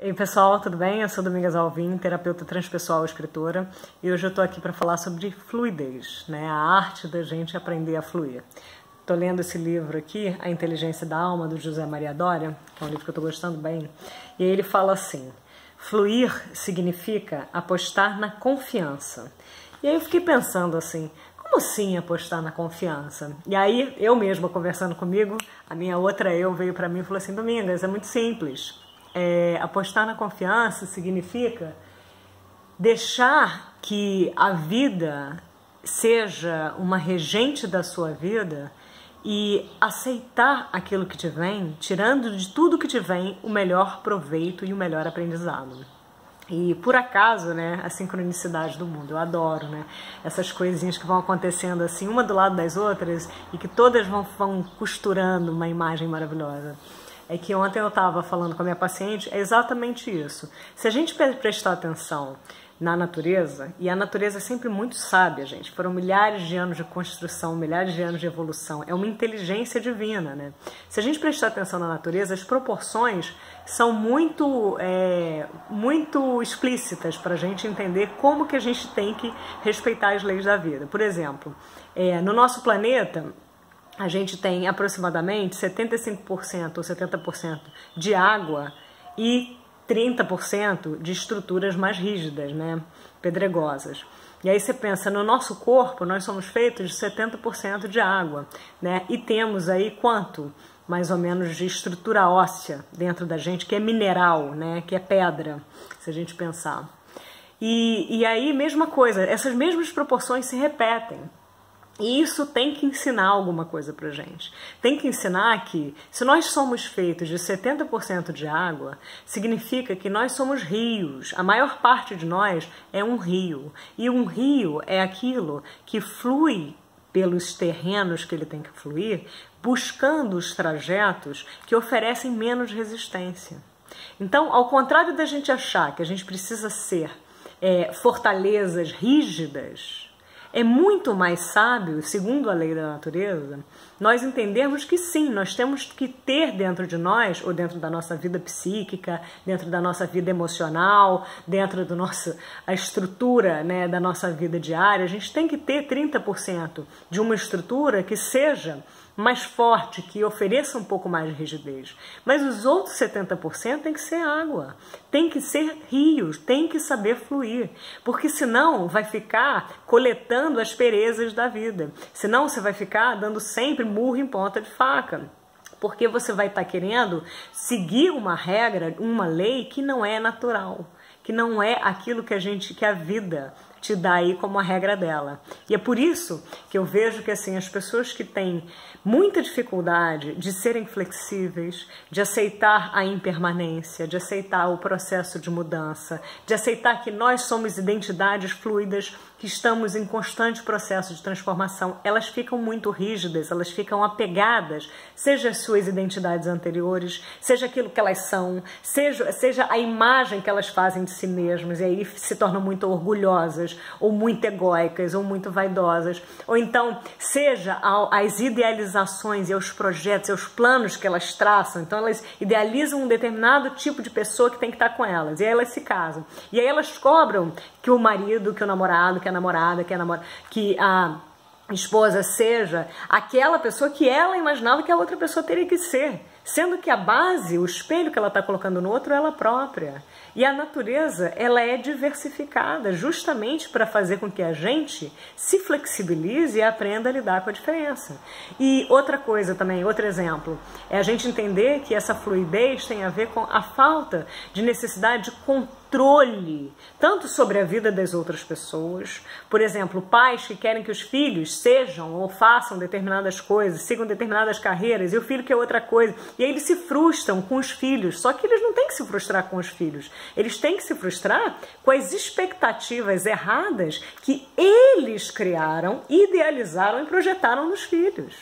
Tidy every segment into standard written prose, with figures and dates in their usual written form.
Ei pessoal, tudo bem? Eu sou Domingas Alvim, terapeuta transpessoal e escritora, e hoje eu tô aqui para falar sobre fluidez, né? A arte da gente aprender a fluir. Tô lendo esse livro aqui, A Inteligência da Alma, do José Maria Doria, que é um livro que eu tô gostando bem, e aí ele fala assim: fluir significa apostar na confiança. E aí eu fiquei pensando assim, como assim apostar na confiança? E aí eu mesma conversando comigo, a minha outra eu veio para mim e falou assim: Domingas, é muito simples. Apostar na confiança significa deixar que a vida seja uma regente da sua vida e aceitar aquilo que te vem, tirando de tudo que te vem o melhor proveito e o melhor aprendizado. E por acaso, né, a sincronicidade do mundo, eu adoro, né, essas coisinhas que vão acontecendo assim, uma do lado das outras e que todas vão costurando uma imagem maravilhosa. É que ontem eu estava falando com a minha paciente, é exatamente isso. Se a gente prestar atenção na natureza, e a natureza é sempre muito sábia, gente, foram milhares de anos de construção, milhares de anos de evolução, é uma inteligência divina, né? Se a gente prestar atenção na natureza, as proporções são muito explícitas para a gente entender como que a gente tem que respeitar as leis da vida. Por exemplo, no nosso planeta, a gente tem aproximadamente 75% ou 70% de água e 30% de estruturas mais rígidas, né, pedregosas. E aí você pensa, no nosso corpo nós somos feitos de 70% de água, né, e temos aí quanto? Mais ou menos de estrutura óssea dentro da gente, que é mineral, né, que é pedra, se a gente pensar. E aí, mesma coisa, essas mesmas proporções se repetem. E isso tem que ensinar alguma coisa pra gente. Tem que ensinar que, se nós somos feitos de 70% de água, significa que nós somos rios. A maior parte de nós é um rio. E um rio é aquilo que flui pelos terrenos que ele tem que fluir, buscando os trajetos que oferecem menos resistência. Então, ao contrário da gente achar que a gente precisa ser fortalezas rígidas, é muito mais sábio, segundo a lei da natureza, nós entendermos que sim, nós temos que ter dentro de nós, ou dentro da nossa vida psíquica, dentro da nossa vida emocional, dentro a estrutura, né, da nossa vida diária, a gente tem que ter 30% de uma estrutura que seja mais forte, que ofereça um pouco mais de rigidez. Mas os outros 70% tem que ser água, tem que ser rios, tem que saber fluir, porque senão vai ficar coletando as perezas da vida, senão você vai ficar dando sempre murro em ponta de faca, porque você vai estar querendo seguir uma regra, uma lei que não é natural, que não é aquilo que a vida te dá aí como a regra dela. E é por isso que eu vejo que assim, as pessoas que têm muita dificuldade de serem flexíveis, de aceitar a impermanência, de aceitar o processo de mudança, de aceitar que nós somos identidades fluidas, que estamos em constante processo de transformação, elas ficam muito rígidas, elas ficam apegadas, seja às suas identidades anteriores, seja aquilo que elas são, seja a imagem que elas fazem de si mesmas, e aí se tornam muito orgulhosas, ou muito egóicas, ou muito vaidosas, ou então seja as idealizações e os projetos e os planos que elas traçam. Então elas idealizam um determinado tipo de pessoa que tem que estar com elas, e aí elas se casam, e aí elas cobram que o marido, que o namorado, que a namorada, que a esposa seja aquela pessoa que ela imaginava que a outra pessoa teria que ser, sendo que a base, o espelho que ela está colocando no outro é ela própria. E a natureza, ela é diversificada justamente para fazer com que a gente se flexibilize e aprenda a lidar com a diferença. E outra coisa também, outro exemplo, é a gente entender que essa fluidez tem a ver com a falta de necessidade de controle, tanto sobre a vida das outras pessoas, por exemplo, pais que querem que os filhos sejam ou façam determinadas coisas, sigam determinadas carreiras, e o filho quer outra coisa, e aí eles se frustram com os filhos, só que eles não têm que se frustrar com os filhos, eles têm que se frustrar com as expectativas erradas que eles criaram, idealizaram e projetaram nos filhos.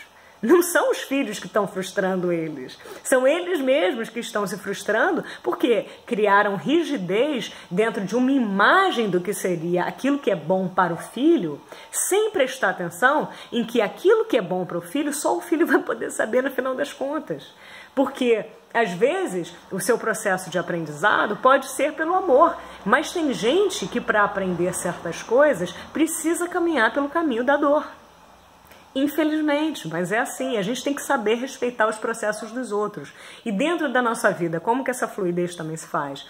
Não são os filhos que estão frustrando eles, são eles mesmos que estão se frustrando porque criaram rigidez dentro de uma imagem do que seria aquilo que é bom para o filho, sem prestar atenção em que aquilo que é bom para o filho, só o filho vai poder saber no final das contas. Porque às vezes o seu processo de aprendizado pode ser pelo amor, mas tem gente que para aprender certas coisas precisa caminhar pelo caminho da dor. Infelizmente, mas é assim, a gente tem que saber respeitar os processos dos outros. E dentro da nossa vida, como que essa fluidez também se faz?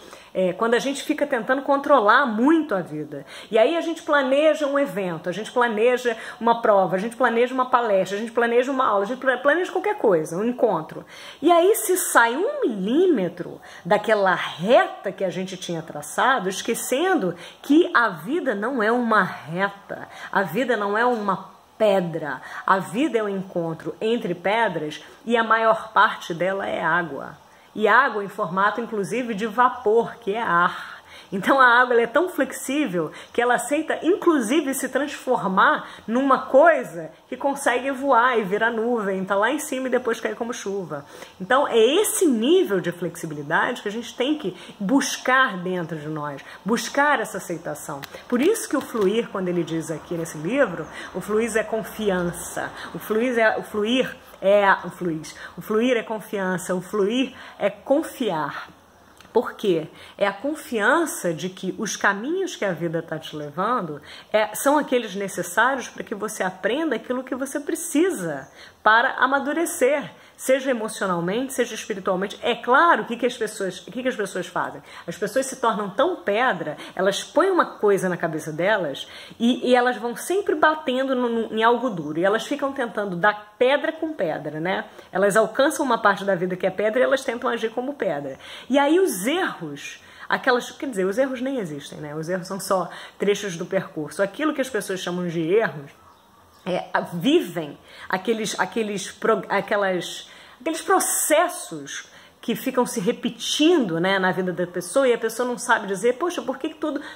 Quando a gente fica tentando controlar muito a vida. E aí a gente planeja um evento, a gente planeja uma prova, a gente planeja uma palestra, a gente planeja uma aula, a gente planeja qualquer coisa, um encontro. E aí se sai 1 milímetro daquela reta que a gente tinha traçado, esquecendo que a vida não é uma reta, a vida não é uma pedra. A vida é um encontro entre pedras e a maior parte dela é água. E água em formato, inclusive, de vapor, que é ar. Então a água ela é tão flexível que ela aceita, inclusive, se transformar numa coisa que consegue voar e virar nuvem, tá lá em cima e depois cair como chuva. Então é esse nível de flexibilidade que a gente tem que buscar dentro de nós, buscar essa aceitação. Por isso que o fluir, quando ele diz aqui nesse livro, o fluir é confiança, o fluir é confiança, o fluir é confiar. Por quê? É a confiança de que os caminhos que a vida está te levando são aqueles necessários para que você aprenda aquilo que você precisa para amadurecer, seja emocionalmente, seja espiritualmente. É claro, o que as pessoas fazem? As pessoas se tornam tão pedra, elas põem uma coisa na cabeça delas e elas vão sempre batendo em algo duro. E elas ficam tentando dar pedra com pedra, né? Elas alcançam uma parte da vida que é pedra e elas tentam agir como pedra. E aí os erros... quer dizer, os erros nem existem, né? Os erros são só trechos do percurso. Aquilo que as pessoas chamam de erros vivem aqueles processos que ficam se repetindo, né, na vida da pessoa, e a pessoa não sabe dizer, poxa, por que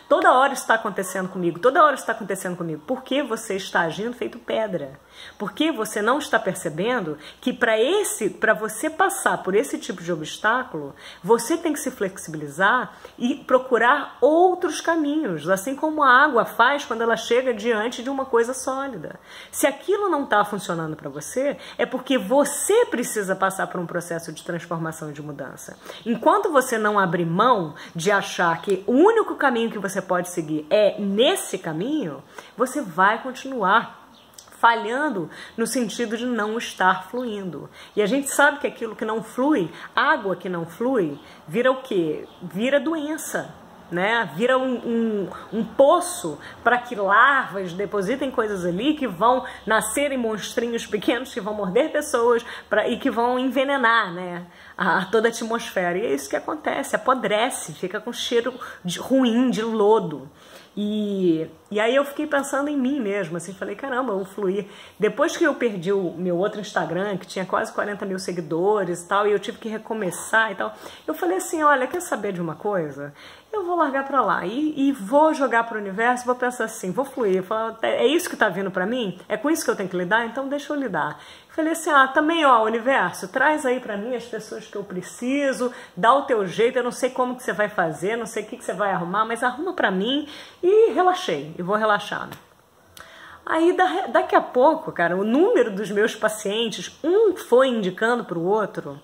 toda hora está acontecendo comigo? Toda hora está acontecendo comigo. Por que você está agindo feito pedra? Por que você não está percebendo que para você passar por esse tipo de obstáculo, você tem que se flexibilizar e procurar outros caminhos, assim como a água faz quando ela chega diante de uma coisa sólida. Se aquilo não está funcionando para você, é porque você precisa passar por um processo de transformação e de mudança. Enquanto você não abrir mão de achar que o único caminho que você pode seguir é nesse caminho, você vai continuar falhando no sentido de não estar fluindo. E a gente sabe que aquilo que não flui, água que não flui, vira o quê? Vira doença, né? Vira um poço para que larvas depositem coisas ali que vão nascer em monstrinhos pequenos que vão morder pessoas e que vão envenenar, né, toda a atmosfera. E é isso que acontece, apodrece, fica com cheiro ruim de lodo. E aí eu fiquei pensando em mim mesma, assim, falei, caramba, eu vou fluir. Depois que eu perdi o meu outro Instagram, que tinha quase 40 mil seguidores e tal, e eu tive que recomeçar e tal, eu falei assim, olha, quer saber de uma coisa? Eu vou largar pra lá e vou jogar pro universo, vou pensar assim, vou fluir, é isso que tá vindo pra mim? É com isso que eu tenho que lidar? Então deixa eu lidar. Falei assim, também, universo, traz aí pra mim as pessoas que eu preciso, dá o teu jeito, eu não sei como que você vai fazer, não sei o que você vai arrumar, mas arruma pra mim, e relaxei, e vou relaxar. Aí daqui a pouco, cara, o número dos meus pacientes, um foi indicando pro outro,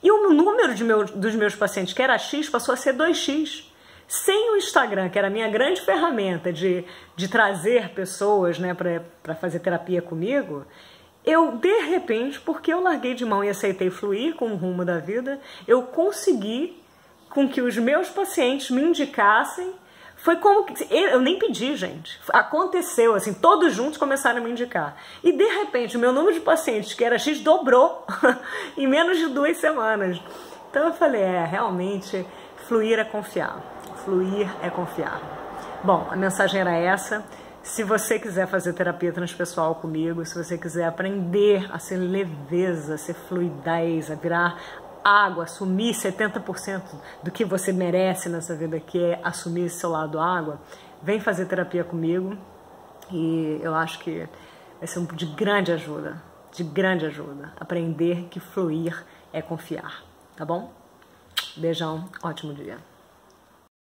e o número dos meus pacientes, que era X, passou a ser 2X. Sem o Instagram, que era a minha grande ferramenta de trazer pessoas, né, para fazer terapia comigo, eu, de repente, porque eu larguei de mão e aceitei fluir com o rumo da vida, eu consegui com que os meus pacientes me indicassem. Foi como que... Eu nem pedi, gente. Aconteceu, assim, todos juntos começaram a me indicar. E, de repente, o meu número de pacientes, que era X, dobrou em menos de 2 semanas. Então eu falei, realmente, fluir é confiar. Fluir é confiar. Bom, a mensagem era essa. Se você quiser fazer terapia transpessoal comigo, se você quiser aprender a ser leveza, a ser fluidez, a virar água, assumir 70% do que você merece nessa vida, que é assumir esse seu lado água, vem fazer terapia comigo e eu acho que vai ser de grande ajuda, aprender que fluir é confiar, tá bom? Beijão, ótimo dia.